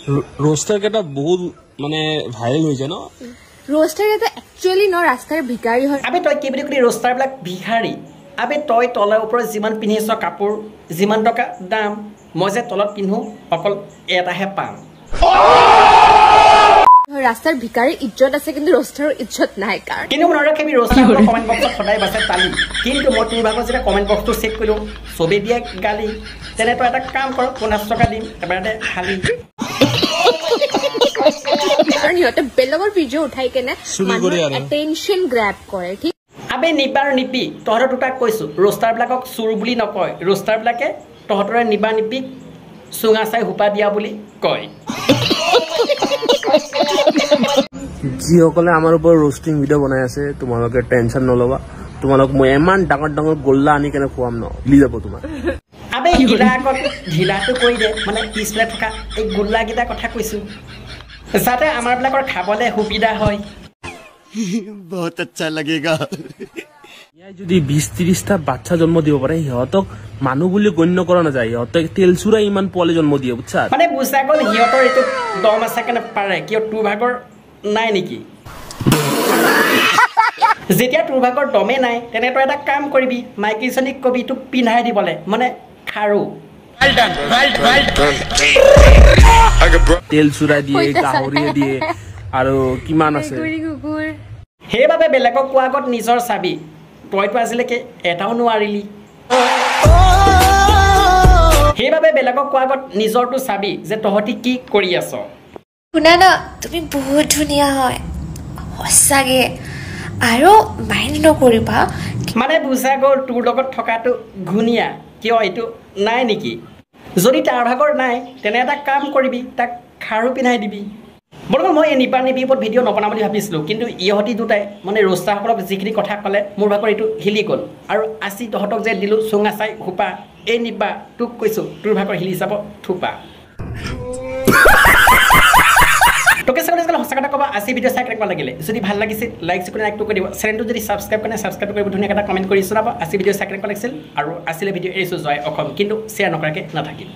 roster केटा बहुत माने भाइरल होइছে ন रोस्टर केटा एक्चुअली न रास्तार भिखारी হয় আবে তই কি বুলি কলি रोस्टर ব্লাক ভিখাৰী আবে তই তলৰ ওপৰত যিমান পিন্ধিছ কাপোৰ যিমান টকা দাম মই যে তলত পিন্ধো অকল এটাহে পাম रास्तार भिखारी इज्जत আছে কিন্তু रोस्टर इज्जत নাই কাৰণ কিন্তু মনত ৰাখিবি रोस्टर কমেন্ট বক্সত সদায় বাছে তালি কিন্তু মই তোৰ ভাগত যেটা কমেন্ট বক্সটো চেক কৰিলো সবে দিয়ে গালি তেনে তই এটা কাম কৰ 50 টকা দিম এবাৰতে খালি কাৰণ ইহঁতে বেলেগৰ ভিডিও উঠাই কেনে মানুহৰ এটেনশন গ্ৰাব কৰে ঠিক আবে নিবাৰ নিপি তহৰ দুটাক কৈছো रोस्टर ব্লাকক চুৰ বুলি নকয় रोस्टर ব্লাকে তহতৰে নিবা নিপি সুঙা চাই হুপা দিয়া বুলি কয় जी সকলে আমাৰ ওপৰ रोस्टिंग ভিডিও বনাই আছে তোমালোকে টেনশন নলবা তোমালোক মই এমান ডাঙৰ ডাঙৰ গোল্লা আনি কেনে খুৱাম ন লি যাব তোমাৰ আবে হিলাকত ঢিলাটো কৈ দে মানে পিছলে থকা এই গোল্লা গিটা কথা কৈছো যাতে আমাৰ ব্লাকৰ খাবলে সুবিধা হয় बहुत अच्छा लगेगा ইয়াই যদি 20-30 টা বাচ্চা জন্ম দিব পাৰে হিহঁতক মানুহ বুলি গণ্য কৰা নাযায় হিহঁতক তেলচুৰা ইমান পোৱালি জন্ম দিয়ে বুঝছা মানে বুজা গল হিহঁতৰ এইটো দম আছে কেনে পাৰে কিয় টু ভাগৰ নাই নেকি যেতিয়া টু ভাগৰ দমে নাই তেনে তই এটা কাম কৰিবি মাইকিছনিক কবি তোক পিন্ধাই দিবলে মানে খাৰু তেলচুৰা দিয়ে গাহৰি দিয়ে আৰু কিমান আছে সেইবাবে বেলেগক কোৱা আগত নিজৰ চাবি তইতো আজিলৈকে এটাও নোৱাৰিলি সেইবাবে বেলেগক কোৱা আগত নিজৰটো চাবি যে তহঁতি কি কৰি আছ শুনা না তুমি বহুত ধুনীয়া হয় সঁচাকে আৰু মাইণ্ড নকৰিবা মানে বুজা গ'ল তোৰ লগত থকাটো ঘুনীয়া কিয় এইটো নাই নেকি যদি তাৰ ভাগৰ নাই তেনে এটা কাম কৰিবি তাক খাৰু পিন্ধাই দিবি বৰং মই নিপা নিপি ওপৰত ভিডিঅ' নবনাম বুলি ভাবিছিলোঁ কিন্তু ইহঁতি দুটাই মানে ৰোষ্টাৰসকলক যিখিনি কথা ক'লে মোৰ ভাগৰ এইটো হিলি গ'ল আৰু আজি তহঁতক যে দিলোঁ চুঙা চাই সোপা এই নিপা তোক কৈছোঁ তোৰ ভাগৰ হিলি যাব থোপা তোকে সঁচা কথা ক'বা আজি ভিডিঅ' চাই কেনেকুৱা লাগিলে যদি ভাল লাগিছিল লাইক কৰি লাইকটো কৰি দিব চেনেলটো যদি ছাবস্ক্ৰাইব কৰে ছাবস্ক্ৰাইব কৰিব ধুনীয়াকৈ এটা কমেণ্ট কৰি জনাব আজি ভিডিঅ' চাই কেনেকুৱা লাগিছিল আৰু আজিলৈ ভিডিঅ' এৰিছোঁ জয় অসম কিন্তু শ্বেয়াৰ নকৰাকৈ নাথাকিম